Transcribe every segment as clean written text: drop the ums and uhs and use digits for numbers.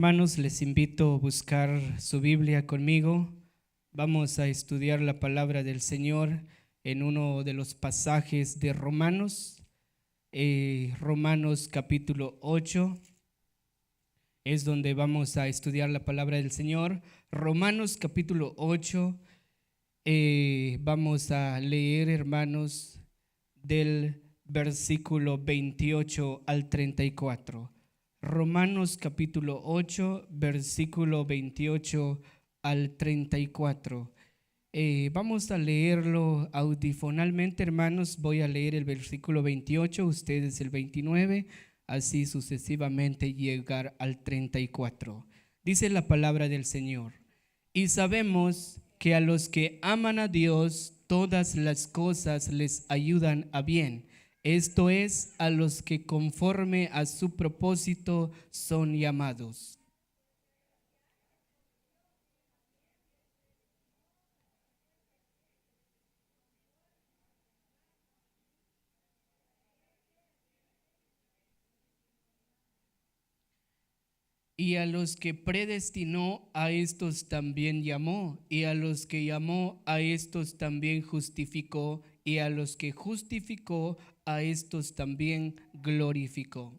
Hermanos, les invito a buscar su Biblia conmigo. Vamos a estudiar la palabra del Señor en uno de los pasajes de Romanos. Romanos capítulo 8 es donde vamos a estudiar la palabra del Señor. Romanos capítulo 8, vamos a leer, hermanos, del versículo 28 al 34. Romanos capítulo 8, versículo 28 al 34. Vamos a leerlo audifonalmente, hermanos. Voy a leer el versículo 28, ustedes el 29, así sucesivamente llegar al 34. Dice la palabra del Señor: y sabemos que a los que aman a Dios, todas las cosas les ayudan a bien. Esto es, a los que conforme a su propósito son llamados. Y a los que predestinó, a estos también llamó, y a los que llamó, a estos también justificó, y a los que justificó, a estos también glorificó.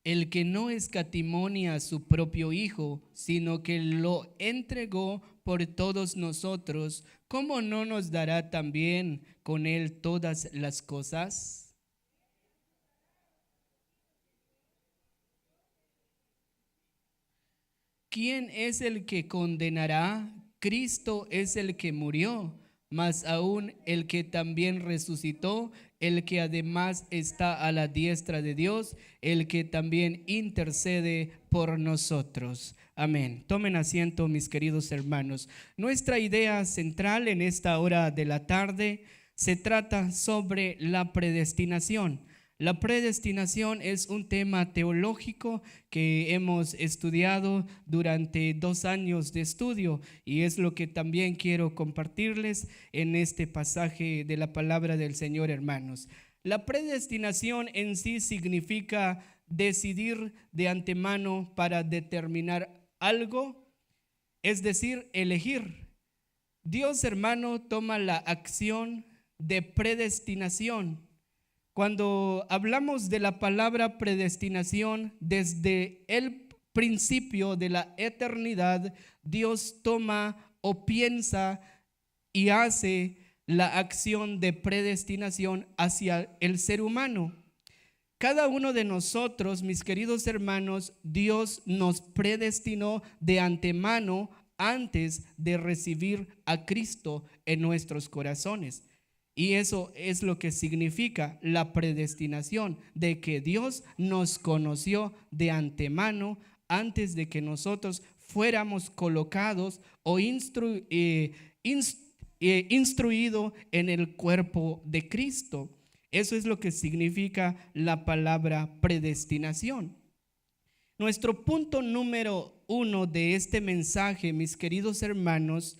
El que no escatimó a su propio Hijo, sino que lo entregó por todos nosotros, ¿cómo no nos dará también con él todas las cosas? ¿Quién es el que condenará? Cristo es el que murió, mas aún el que también resucitó, el que además está a la diestra de Dios, el que también intercede por nosotros. Amén. Tomen asiento, mis queridos hermanos. Nuestra idea central en esta hora de la tarde se trata sobre la predestinación. La predestinación es un tema teológico que hemos estudiado durante 2 años de estudio, y es lo que también quiero compartirles en este pasaje de la palabra del Señor, hermanos. La predestinación en sí significa decidir de antemano para determinar algo, es decir, elegir. Dios, hermano, toma la acción de predestinación. Cuando hablamos de la palabra predestinación, desde el principio de la eternidad, Dios toma o piensa y hace la acción de predestinación hacia el ser humano. Cada uno de nosotros, mis queridos hermanos, Dios nos predestinó de antemano antes de recibir a Cristo en nuestros corazones. Y eso es lo que significa la predestinación, de que Dios nos conoció de antemano antes de que nosotros fuéramos colocados o instruido en el cuerpo de Cristo. Eso es lo que significa la palabra predestinación. Nuestro punto número 1 de este mensaje, mis queridos hermanos,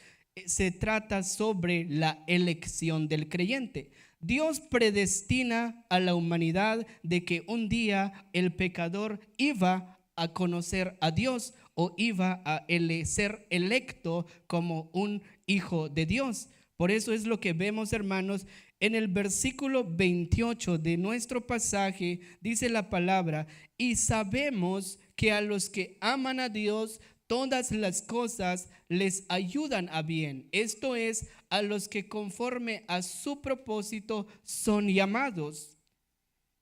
se trata sobre la elección del creyente. Dios predestina a la humanidad de que un día el pecador iba a conocer a Dios o iba a ser electo como un hijo de Dios. Por eso es lo que vemos, hermanos, en el versículo 28 de nuestro pasaje. Dice la palabra: y sabemos que a los que aman a Dios, todas las cosas les ayudan a bien. Esto es, a los que conforme a su propósito son llamados.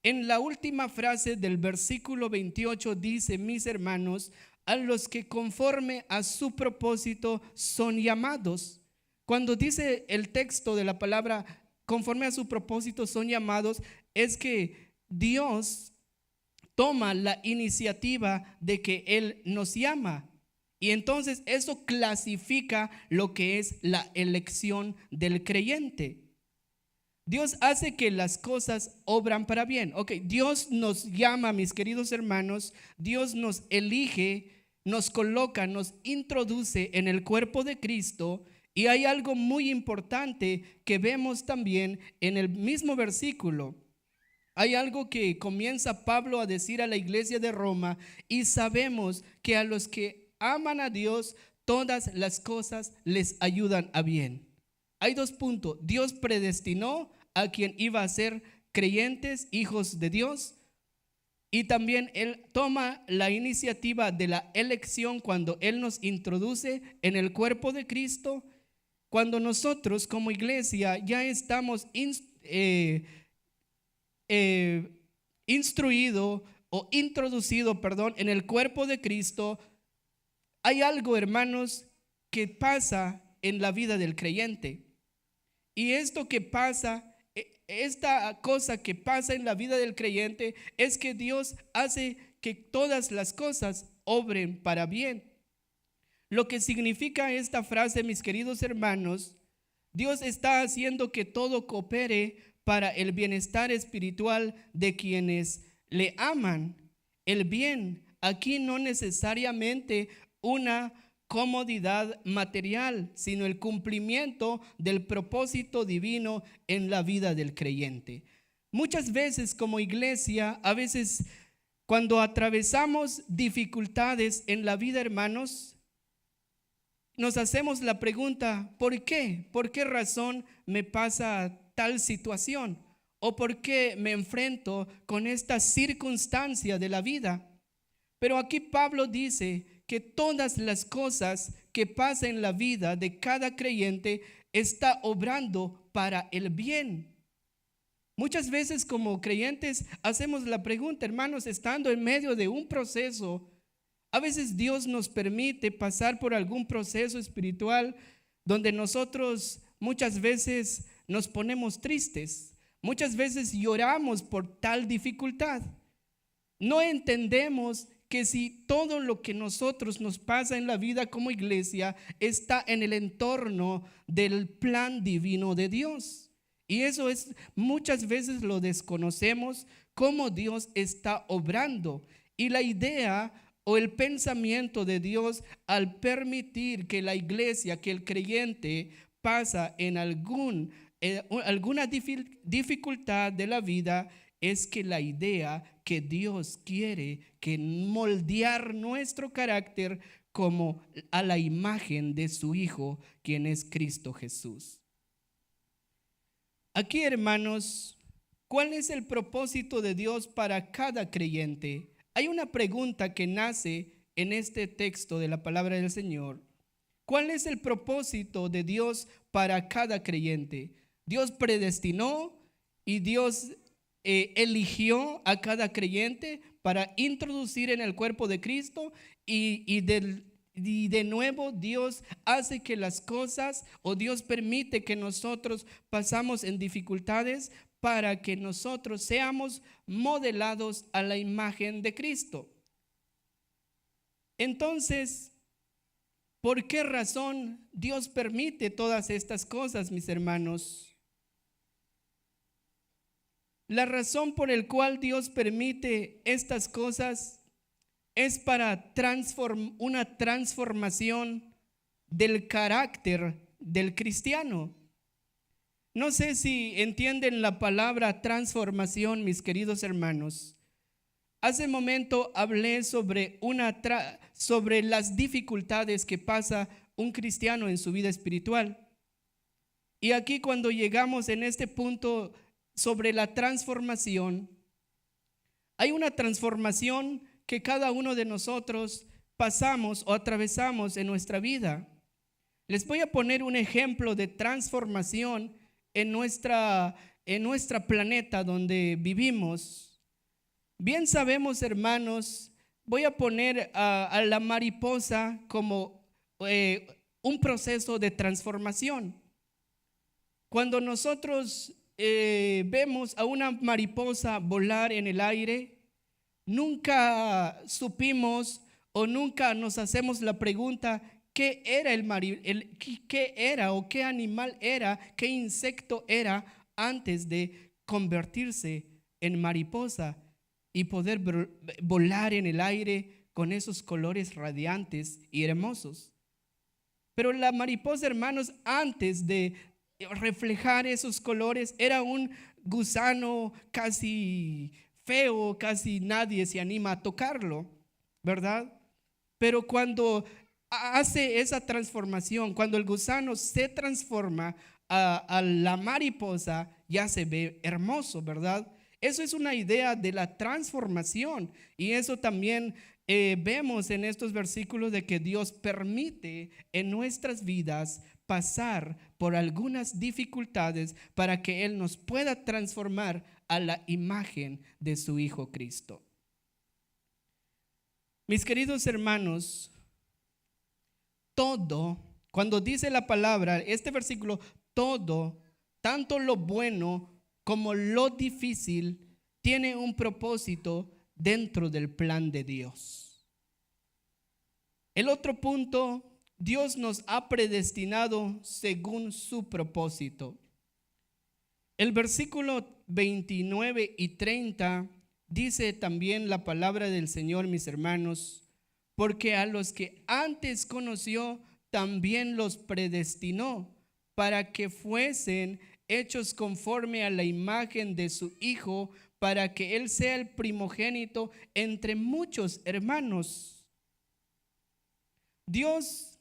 En la última frase del versículo 28 dice, mis hermanos, a los que conforme a su propósito son llamados. Cuando dice el texto de la palabra conforme a su propósito son llamados, es que Dios toma la iniciativa de que Él nos llama. Y entonces eso clasifica lo que es la elección del creyente. Dios hace que las cosas obran para bien. Dios nos llama, mis queridos hermanos. Dios nos elige, nos coloca, nos introduce en el cuerpo de Cristo. Y hay algo muy importante que vemos también en el mismo versículo. Hay algo que comienza Pablo a decir a la iglesia de Roma, y sabemos que a los que aman a Dios, todas las cosas les ayudan a bien. Hay dos puntos. Dios predestinó a quien iba a ser creyentes, hijos de Dios, y también Él toma la iniciativa de la elección cuando Él nos introduce en el cuerpo de Cristo. Cuando nosotros como iglesia ya estamos instruido o introducido, perdón, en el cuerpo de Cristo, hay algo, hermanos, que pasa en la vida del creyente. Y esto que pasa, esta cosa que pasa en la vida del creyente es que Dios hace que todas las cosas obren para bien. Lo que significa esta frase, mis queridos hermanos, Dios está haciendo que todo coopere para el bienestar espiritual de quienes le aman. El bien aquí no necesariamente una comodidad material, sino el cumplimiento del propósito divino en la vida del creyente. Muchas veces como iglesia, a veces cuando atravesamos dificultades en la vida, hermanos, nos hacemos la pregunta, ¿por qué? ¿Por qué razón me pasa tal situación? ¿O por qué me enfrento con esta circunstancia de la vida? Pero aquí Pablo dice que todas las cosas que pasan en la vida de cada creyente está obrando para el bien. Muchas veces como creyentes hacemos la pregunta, hermanos, estando en medio de un proceso, a veces Dios nos permite pasar por algún proceso espiritual donde nosotros muchas veces nos ponemos tristes, muchas veces lloramos por tal dificultad. No entendemos que si todo lo que nosotros nos pasa en la vida como iglesia está en el entorno del plan divino de Dios. Y eso es, muchas veces lo desconocemos, cómo Dios está obrando. Y la idea o el pensamiento de Dios al permitir que la iglesia, que el creyente pasa en alguna dificultad de la vida, es que la idea que Dios quiere que moldear nuestro carácter como a la imagen de su Hijo, quien es Cristo Jesús. Aquí, hermanos, ¿cuál es el propósito de Dios para cada creyente? Hay una pregunta que nace en este texto de la palabra del Señor. ¿Cuál es el propósito de Dios para cada creyente? Dios predestinó y Dios eligió a cada creyente para introducir en el cuerpo de Cristo y de nuevo Dios hace que las cosas, o Dios permite que nosotros pasamos en dificultades para que nosotros seamos modelados a la imagen de Cristo. Entonces, ¿por qué razón Dios permite todas estas cosas, mis hermanos? La razón por la cual Dios permite estas cosas es para una transformación del carácter del cristiano. No sé si entienden la palabra transformación, mis queridos hermanos. Hace un momento hablé sobre las dificultades que pasa un cristiano en su vida espiritual. Y aquí cuando llegamos en este punto sobre la transformación, hay una transformación que cada uno de nosotros pasamos o atravesamos en nuestra vida. Les voy a poner un ejemplo de transformación en nuestra planeta donde vivimos. Bien sabemos, hermanos, voy a poner a la mariposa como un proceso de transformación. Cuando nosotros vemos a una mariposa volar en el aire, nunca supimos o nunca nos hacemos la pregunta, ¿qué era o qué animal era, qué insecto era antes de convertirse en mariposa y poder volar en el aire con esos colores radiantes y hermosos? Pero la mariposa, hermanos, antes de reflejar esos colores, era un gusano casi feo, casi nadie se anima a tocarlo, ¿verdad? Pero cuando hace esa transformación, cuando el gusano se transforma a la mariposa, ya se ve hermoso, ¿verdad? Eso es una idea de la transformación, y eso también vemos en estos versículos de que Dios permite en nuestras vidas pasar por algunas dificultades para que Él nos pueda transformar a la imagen de su Hijo Cristo. Mis queridos hermanos, todo, cuando dice la palabra, este versículo, todo, tanto lo bueno como lo difícil, tiene un propósito dentro del plan de Dios. El otro punto, Dios nos ha predestinado según su propósito. El versículo 29 y 30 dice también la palabra del Señor, mis hermanos, porque a los que antes conoció, también los predestinó para que fuesen hechos conforme a la imagen de su Hijo, para que Él sea el primogénito entre muchos hermanos. Dios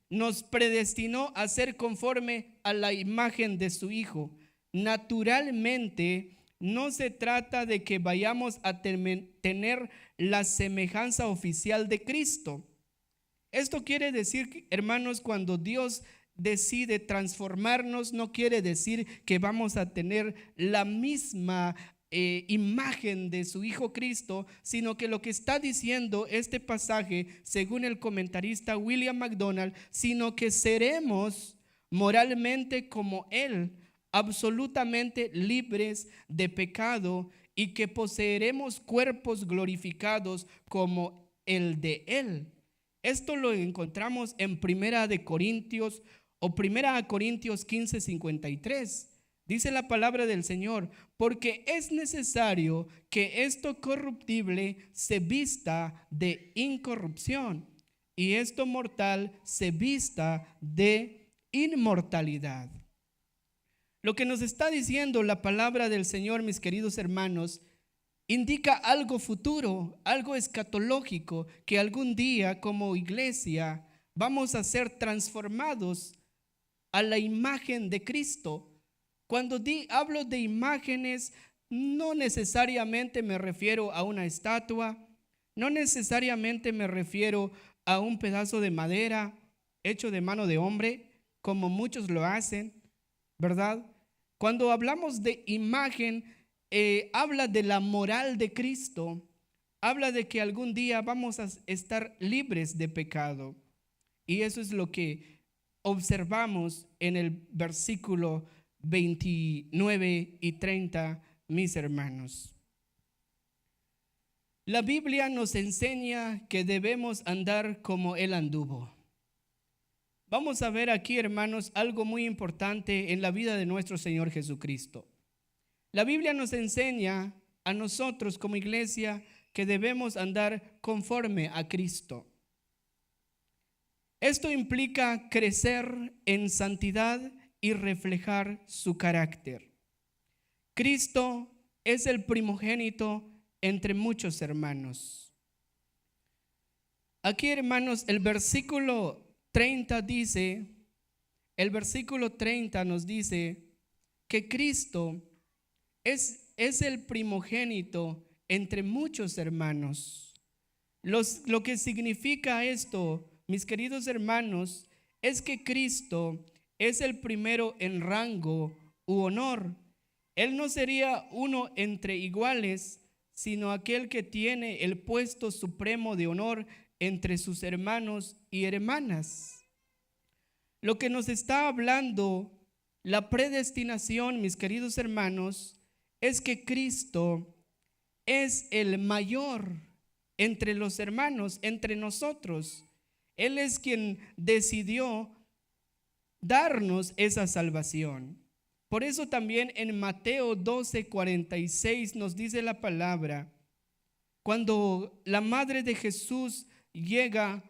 nos predestinó a ser conforme a la imagen de su Hijo. Naturalmente, no se trata de que vayamos a tener la semejanza oficial de Cristo. Esto quiere decir, hermanos, cuando Dios decide transformarnos, no quiere decir que vamos a tener la misma imagen de su Hijo Cristo, sino que lo que está diciendo este pasaje, según el comentarista William MacDonald, sino que seremos moralmente como Él, absolutamente libres de pecado, y que poseeremos cuerpos glorificados como el de Él. Esto lo encontramos en Primera de Corintios o Primera Corintios 15:53. Dice la palabra del Señor: porque es necesario que esto corruptible se vista de incorrupción y esto mortal se vista de inmortalidad. Lo que nos está diciendo la palabra del Señor, mis queridos hermanos, indica algo futuro, algo escatológico, que algún día como iglesia vamos a ser transformados a la imagen de Cristo. Cuando hablo de imágenes, no necesariamente me refiero a una estatua, no necesariamente me refiero a un pedazo de madera hecho de mano de hombre, como muchos lo hacen, ¿verdad? Cuando hablamos de imagen, habla de la moral de Cristo, habla de que algún día vamos a estar libres de pecado. Y eso es lo que observamos en el versículo 29 y 30, mis hermanos. La Biblia nos enseña que debemos andar como Él anduvo. Vamos a ver aquí, hermanos, algo muy importante en la vida de nuestro Señor Jesucristo. La Biblia nos enseña a nosotros como iglesia que debemos andar conforme a Cristo. Esto implica crecer en santidad y reflejar su carácter. Cristo es el primogénito entre muchos hermanos. Aquí, hermanos, el versículo 30 nos dice que Cristo es el primogénito entre muchos hermanos. Lo que significa esto, mis queridos hermanos, es que Cristo es el primero en rango u honor. Él no sería uno entre iguales, sino aquel que tiene el puesto supremo de honor entre sus hermanos y hermanas. Lo que nos está hablando la predestinación, mis queridos hermanos, es que Cristo es el mayor entre los hermanos, entre nosotros. Él es quien decidió darnos esa salvación. Por eso también en Mateo 12:46 nos dice la palabra, cuando la madre de Jesús llega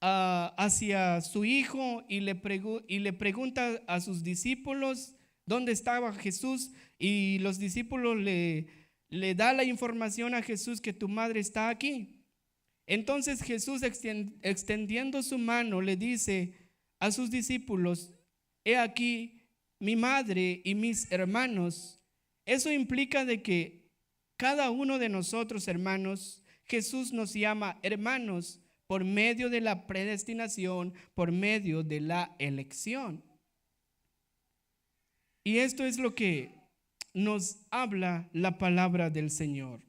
hacia su hijo y le pregunta a sus discípulos dónde estaba Jesús, y los discípulos le da la información a Jesús que tu madre está aquí. Entonces Jesús, extendiendo su mano, le dice a sus discípulos: he aquí mi madre y mis hermanos. Eso implica de que cada uno de nosotros, hermanos, Jesús nos llama hermanos por medio de la predestinación, por medio de la elección. Y esto es lo que nos habla la palabra del Señor.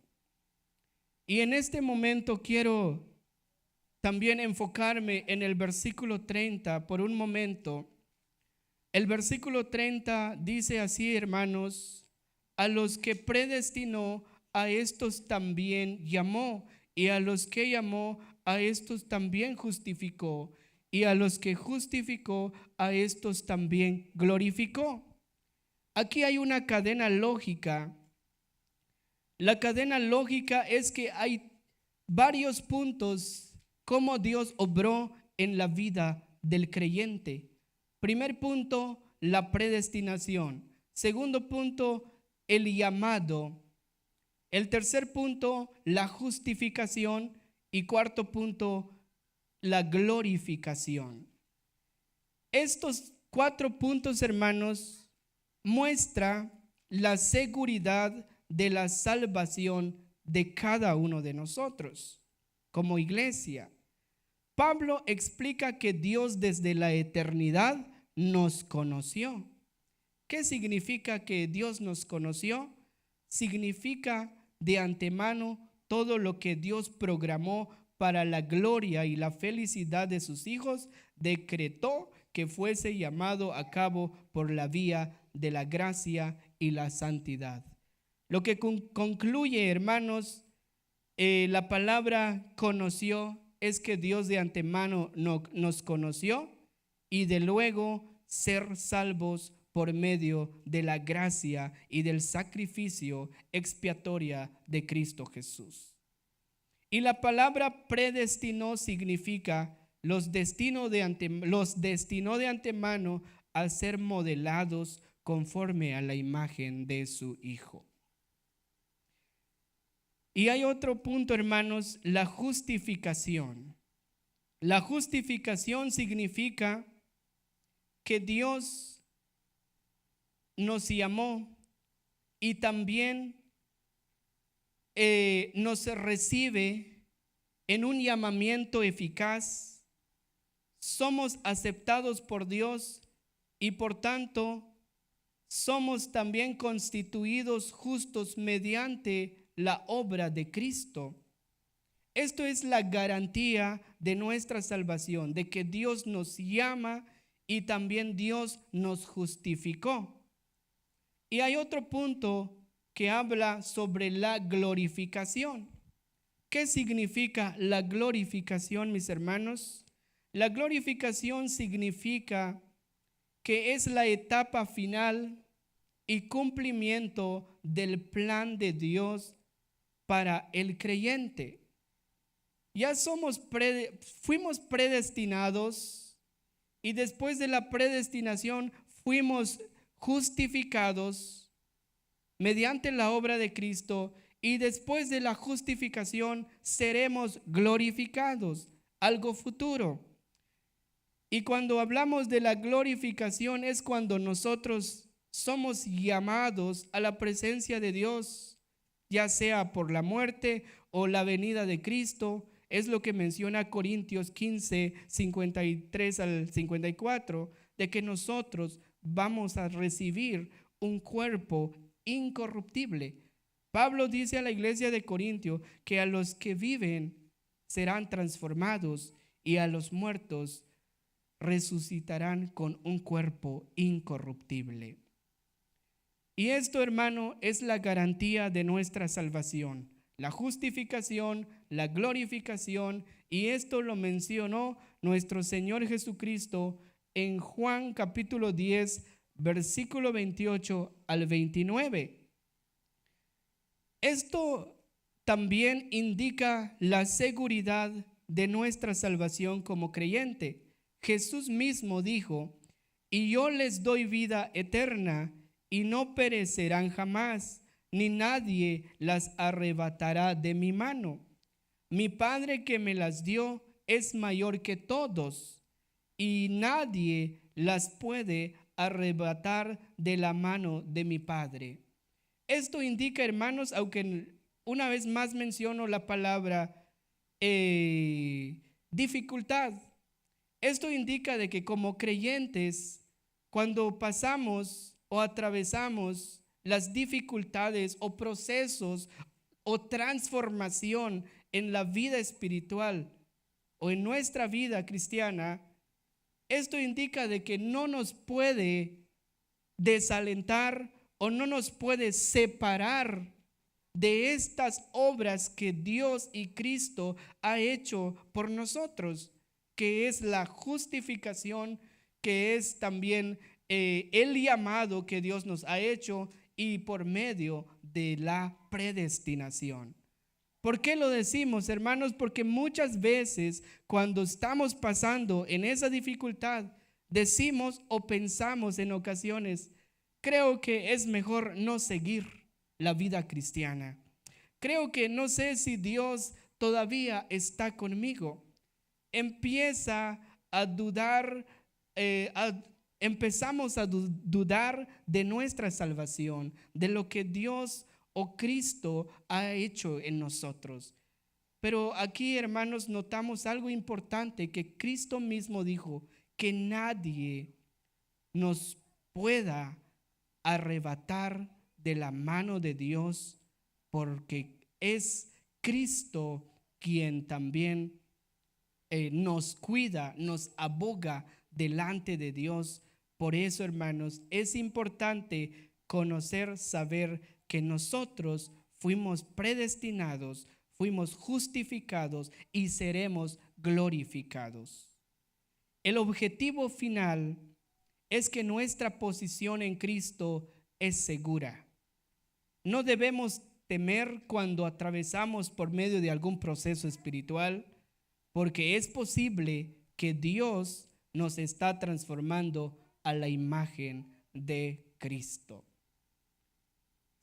Y en este momento quiero también enfocarme en el versículo 30 por un momento. El versículo 30 dice así, hermanos: a los que predestinó, a estos también llamó, y a los que llamó, a estos también justificó, y a los que justificó, a estos también glorificó. Aquí hay una cadena lógica. La cadena lógica es que hay varios puntos cómo Dios obró en la vida del creyente. Primer punto, la predestinación. Segundo punto, el llamado. El tercer punto, la justificación. Y cuarto punto, la glorificación. Estos 4 puntos, hermanos, muestra la seguridad de la salvación de cada uno de nosotros como iglesia. Pablo explica que Dios desde la eternidad nos conoció. ¿Qué significa que Dios nos conoció? Significa de antemano todo lo que Dios programó para la gloria y la felicidad de sus hijos, decretó que fuese llamado a cabo por la vía de la gracia y la santidad. Lo que concluye, hermanos, la palabra conoció es que Dios de antemano nos conoció, y de luego ser salvos por medio de la gracia y del sacrificio expiatoria de Cristo Jesús. Y la palabra predestinó significa los destinó de antemano a ser modelados conforme a la imagen de su Hijo. Y hay otro punto, hermanos, la justificación. La justificación significa que Dios nos llamó y también nos recibe en un llamamiento eficaz. Somos aceptados por Dios y por tanto somos también constituidos justos mediante la obra de Cristo. Esto es la garantía de nuestra salvación, de que Dios nos llama y también Dios nos justificó. Y hay otro punto que habla sobre la glorificación. ¿Qué significa la glorificación, mis hermanos? La glorificación significa que es la etapa final y cumplimiento del plan de Dios para el creyente. Ya fuimos predestinados, y después de la predestinación fuimos justificados mediante la obra de Cristo, y después de la justificación seremos glorificados, algo futuro. Y cuando hablamos de la glorificación es cuando nosotros somos llamados a la presencia de Dios, ya sea por la muerte o la venida de Cristo. Es lo que menciona Corintios 15, 53 al 54, de que nosotros vamos a recibir un cuerpo incorruptible. Pablo dice a la iglesia de Corintio que a los que viven serán transformados, y a los muertos resucitarán con un cuerpo incorruptible. Y esto, hermano, es la garantía de nuestra salvación, la justificación, la glorificación, y esto lo mencionó nuestro Señor Jesucristo en Juan capítulo 10, versículo 28 al 29. Esto también indica la seguridad de nuestra salvación como creyente. Jesús mismo dijo: y yo les doy vida eterna, y no perecerán jamás, ni nadie las arrebatará de mi mano. Mi Padre que me las dio es mayor que todos, y nadie las puede arrebatar de la mano de mi Padre. Esto indica, hermanos, aunque una vez más menciono la palabra dificultad, esto indica de que como creyentes, cuando pasamos o atravesamos las dificultades o procesos o transformación en la vida espiritual o en nuestra vida cristiana, esto indica de que no nos puede desalentar o no nos puede separar de estas obras que Dios y Cristo ha hecho por nosotros, que es la justificación, que es también el llamado que Dios nos ha hecho, y por medio de la predestinación. ¿Por qué lo decimos, hermanos? Porque muchas veces cuando estamos pasando en esa dificultad, decimos o pensamos en ocasiones: creo que es mejor no seguir la vida cristiana. Creo que no sé si Dios todavía está conmigo. Empieza a dudar, empezamos a dudar de nuestra salvación, de lo que Dios o Cristo ha hecho en nosotros. Pero aquí, hermanos, notamos algo importante que Cristo mismo dijo: que nadie nos pueda arrebatar de la mano de Dios, porque es Cristo quien también nos cuida, nos aboga delante de Dios. Por eso, hermanos, es importante conocer, saber que nosotros fuimos predestinados, fuimos justificados y seremos glorificados. El objetivo final es que nuestra posición en Cristo es segura. No debemos temer cuando atravesamos por medio de algún proceso espiritual, porque es posible que Dios nos está transformando a la imagen de Cristo.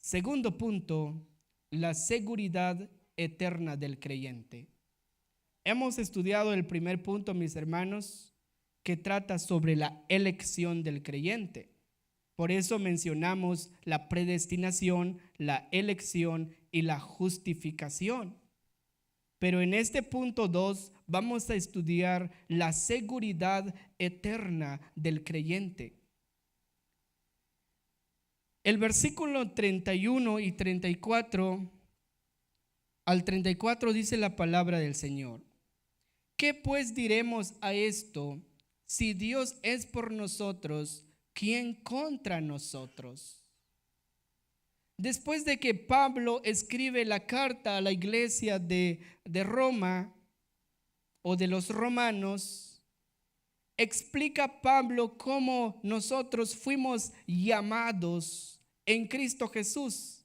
Segundo punto, la seguridad eterna del creyente. Hemos estudiado el primer punto, mis hermanos, que trata sobre la elección del creyente. Por eso mencionamos la predestinación, la elección y la justificación. Pero en este punto 2 vamos a estudiar la seguridad eterna del creyente. El versículo 31 y 34 al 34 dice la palabra del Señor: ¿qué pues diremos a esto? Si Dios es por nosotros, ¿quién contra nosotros? Después de que Pablo escribe la carta a la iglesia de Roma o de los romanos, explica Pablo cómo nosotros fuimos llamados en Cristo Jesús.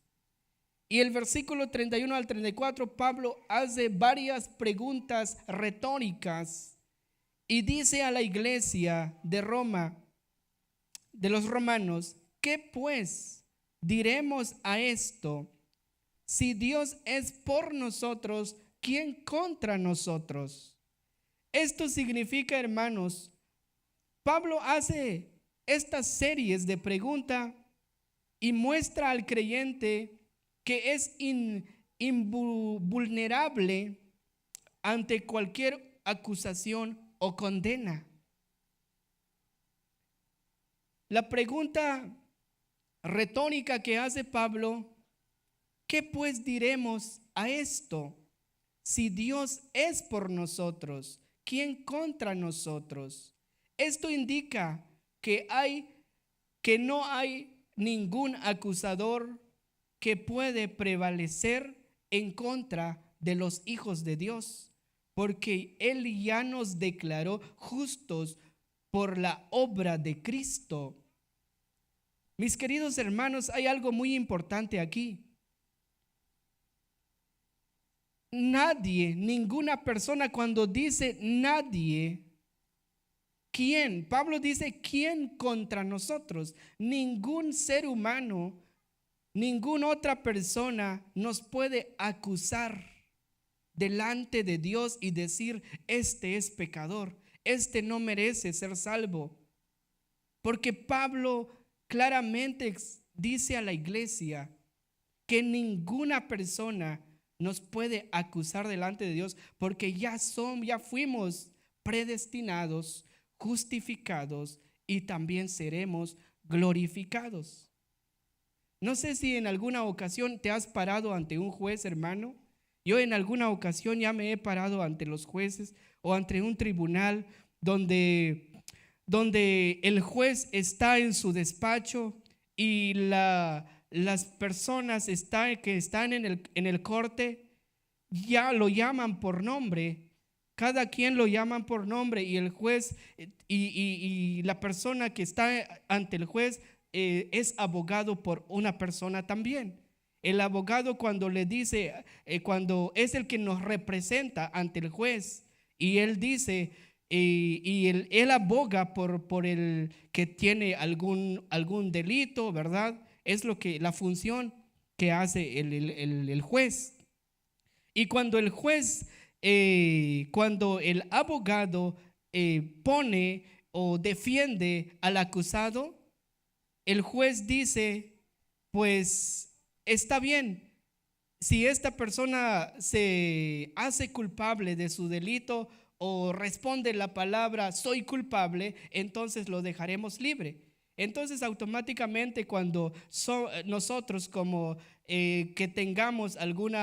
Y el versículo 31 al 34, Pablo hace varias preguntas retóricas y dice a la iglesia de Roma, de los romanos: ¿qué pues diremos a esto? Si Dios es por nosotros, ¿quién contra nosotros? Esto significa, hermanos, Pablo hace estas series de preguntas y muestra al creyente que es invulnerable ante cualquier acusación o condena. La pregunta retórica que hace Pablo: ¿qué pues diremos a esto? Si Dios es por nosotros, ¿quién contra nosotros? Esto indica que no hay ningún acusador que puede prevalecer en contra de los hijos de Dios, porque Él ya nos declaró justos por la obra de Cristo. Mis queridos hermanos, hay algo muy importante aquí. nadie, ninguna persona, cuando dice nadie, ¿quién? Pablo dice, ¿quién contra nosotros? Ningún ser humano, ninguna otra persona nos puede acusar delante de Dios y decir, este es pecador, este no merece ser salvo. Porque Pablo claramente dice a la iglesia que ninguna persona nos puede acusar delante de Dios, porque ya fuimos predestinados, justificados y también seremos glorificados. No sé si en alguna ocasión te has parado ante un juez, hermano. Yo en alguna ocasión ya me he parado ante los jueces o ante un tribunal donde el juez está en su despacho y las personas que están en el corte ya lo llaman por nombre. Cada quien lo llaman por nombre y el juez y la persona que está ante el juez es abogado por una persona también. El abogado cuando le dice, cuando es el que nos representa ante el juez y él dice, él aboga por el que tiene algún delito, ¿verdad? Es la función que hace el juez. Y cuando el juez, cuando el abogado pone o defiende al acusado, el juez dice, pues está bien, si esta persona se hace culpable de su delito o responde la palabra soy culpable, entonces lo dejaremos libre. Entonces automáticamente cuando nosotros como que tengamos algún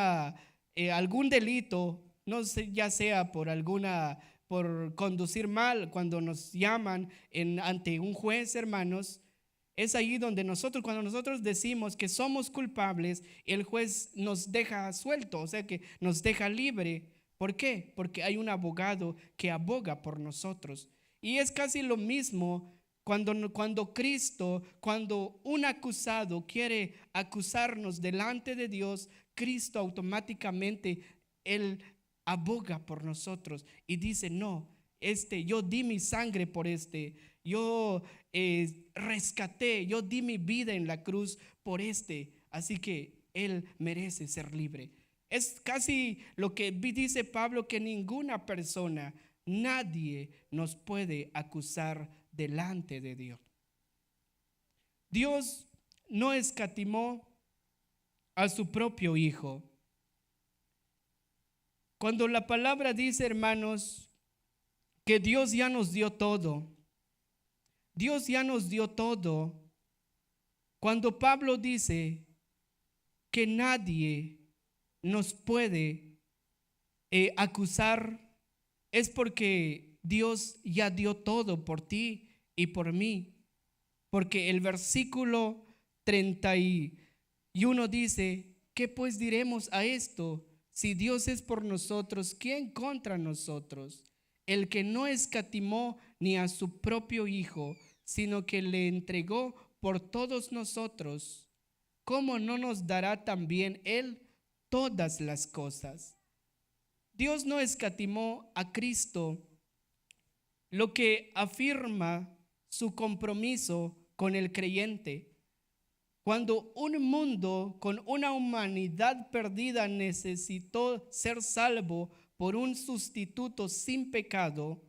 delito, no sé, ya sea por conducir mal, cuando nos llaman ante un juez, hermanos, es ahí donde cuando nosotros decimos que somos culpables, el juez nos deja suelto, o sea que nos deja libre. ¿Por qué? Porque hay un abogado que aboga por nosotros. Y es casi lo mismo cuando un acusado quiere acusarnos delante de Dios, Cristo automáticamente, Él aboga por nosotros y dice, no, yo di mi sangre por yo rescaté, yo di mi vida en la cruz por así que Él merece ser libre. Es casi lo que dice Pablo, que ninguna persona, nadie nos puede acusar delante de Dios. Dios no escatimó a su propio Hijo. Cuando la palabra dice, hermanos, que Dios ya nos dio todo, Dios ya nos dio todo. Cuando Pablo dice que nadie nos puede acusar, es porque Dios ya dio todo por ti y por mí. Porque el versículo 31 dice, ¿qué pues diremos a esto? Si Dios es por nosotros, ¿quién contra nosotros? El que no escatimó ni a su propio Hijo, sino que le entregó por todos nosotros, ¿cómo no nos dará también Él todas las cosas? Dios no escatimó a Cristo, lo que afirma su compromiso con el creyente. Cuando un mundo con una humanidad perdida necesitó ser salvo por un sustituto sin pecado,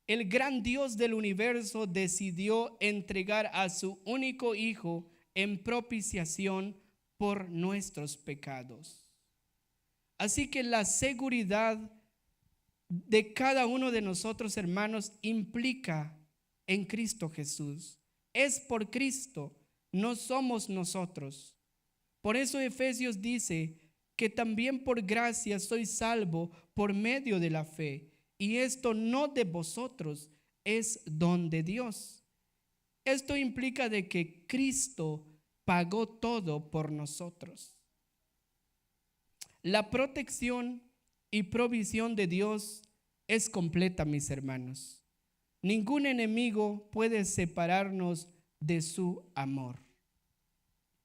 el gran Dios del universo decidió entregar a su único Hijo en propiciación por nuestros pecados. Así que la seguridad de cada uno de nosotros, hermanos, implica en Cristo Jesús. Es por Cristo, no somos nosotros. Por eso Efesios dice que también por gracia soy salvo por medio de la fe. Y esto no de vosotros, es don de Dios. Esto implica de que Cristo pagó todo por nosotros. La protección y provisión de Dios es completa, mis hermanos. Ningún enemigo puede separarnos de su amor.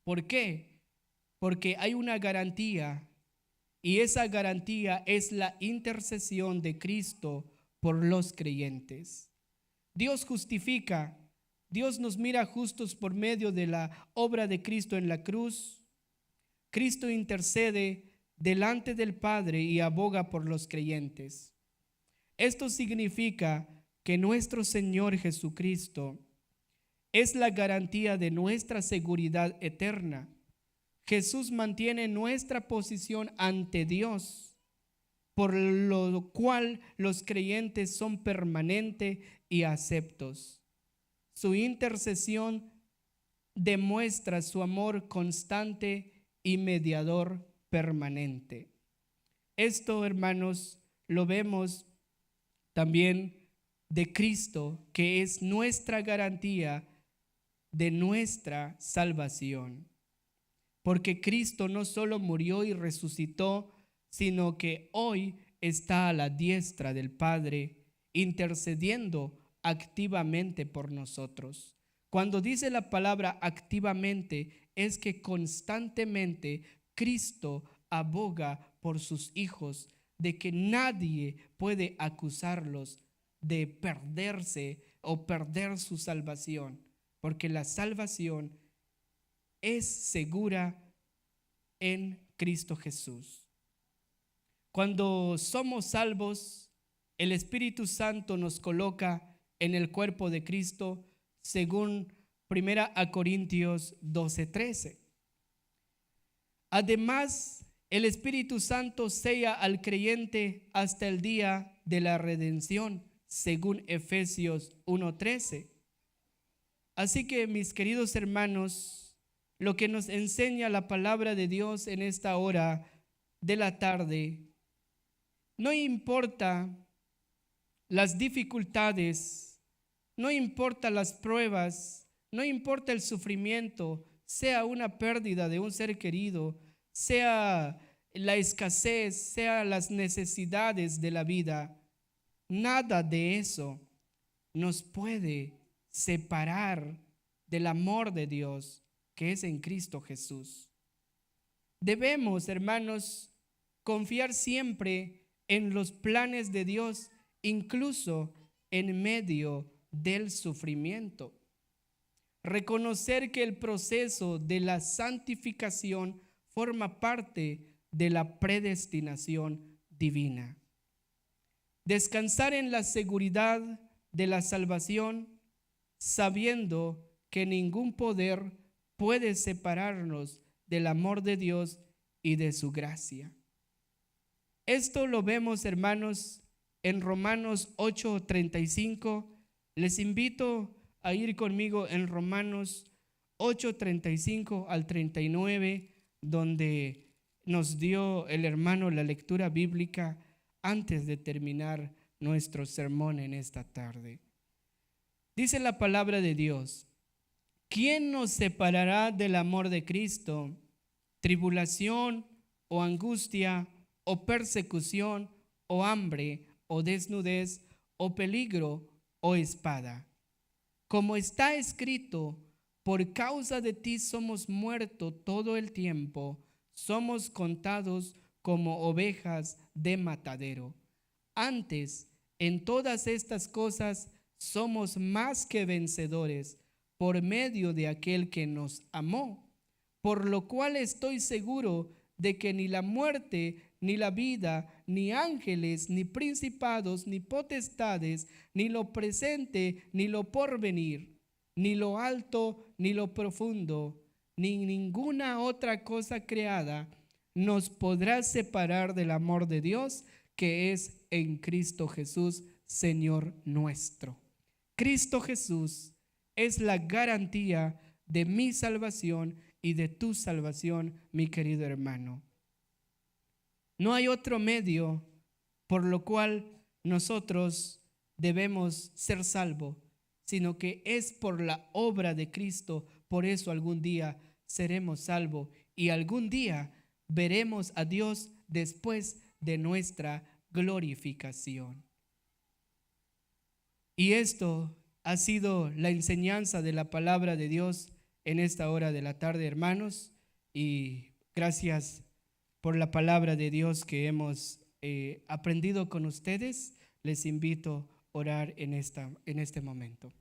¿Por qué? Porque hay una garantía Y esa garantía es la intercesión de Cristo por los creyentes. Dios justifica, Dios nos mira justos por medio de la obra de Cristo en la cruz. Cristo intercede delante del Padre y aboga por los creyentes. Esto significa que nuestro Señor Jesucristo es la garantía de nuestra seguridad eterna. Jesús mantiene nuestra posición ante Dios, por lo cual los creyentes son permanentes y aceptos. Su intercesión demuestra su amor constante y mediador permanente. Esto, hermanos, lo vemos también de Cristo, que es nuestra garantía de nuestra salvación. Porque Cristo no solo murió y resucitó, sino que hoy está a la diestra del Padre, intercediendo activamente por nosotros. Cuando dice la palabra activamente, es que constantemente Cristo aboga por sus hijos, de que nadie puede acusarlos de perderse o perder su salvación, porque la salvación es segura en Cristo Jesús. Cuando somos salvos, el Espíritu Santo nos coloca en el cuerpo de Cristo, según 1 Corintios 12:13. Además, el Espíritu Santo sella al creyente hasta el día de la redención, según Efesios 1:13. Así que, mis queridos hermanos, lo que nos enseña la palabra de Dios en esta hora de la tarde, no importa las dificultades, no importa las pruebas, no importa el sufrimiento, sea una pérdida de un ser querido, sea la escasez, sea las necesidades de la vida, nada de eso nos puede separar del amor de Dios que es en Cristo Jesús. Debemos, hermanos, confiar siempre en los planes de Dios, incluso en medio del sufrimiento. Reconocer que el proceso de la santificación forma parte de la predestinación divina. Descansar en la seguridad de la salvación, sabiendo que ningún poder puede separarnos del amor de Dios y de su gracia. Esto lo vemos, hermanos, en Romanos 8:35. Les invito a ir conmigo en Romanos 8:35 al 39, donde nos dio el hermano la lectura bíblica antes de terminar nuestro sermón en esta tarde. Dice la palabra de Dios: ¿quién nos separará del amor de Cristo? ¿Tribulación o angustia o persecución o hambre o desnudez o peligro o espada? Como está escrito: por causa de ti somos muertos todo el tiempo, somos contados como ovejas de matadero. Antes, en todas estas cosas somos más que vencedores por medio de aquel que nos amó, por lo cual estoy seguro de que ni la muerte, ni la vida, ni ángeles, ni principados, ni potestades, ni lo presente, ni lo porvenir, ni lo alto, ni lo profundo, ni ninguna otra cosa creada nos podrá separar del amor de Dios que es en Cristo Jesús, Señor nuestro. Cristo Jesús es la garantía de mi salvación y de tu salvación, mi querido hermano. No hay otro medio por lo cual nosotros debemos ser salvos, sino que es por la obra de Cristo. Por eso algún día seremos salvos y algún día veremos a Dios después de nuestra glorificación. Y esto ha sido la enseñanza de la palabra de Dios en esta hora de la tarde, hermanos, y gracias por la palabra de Dios que hemos aprendido con ustedes, les invito a orar en este momento.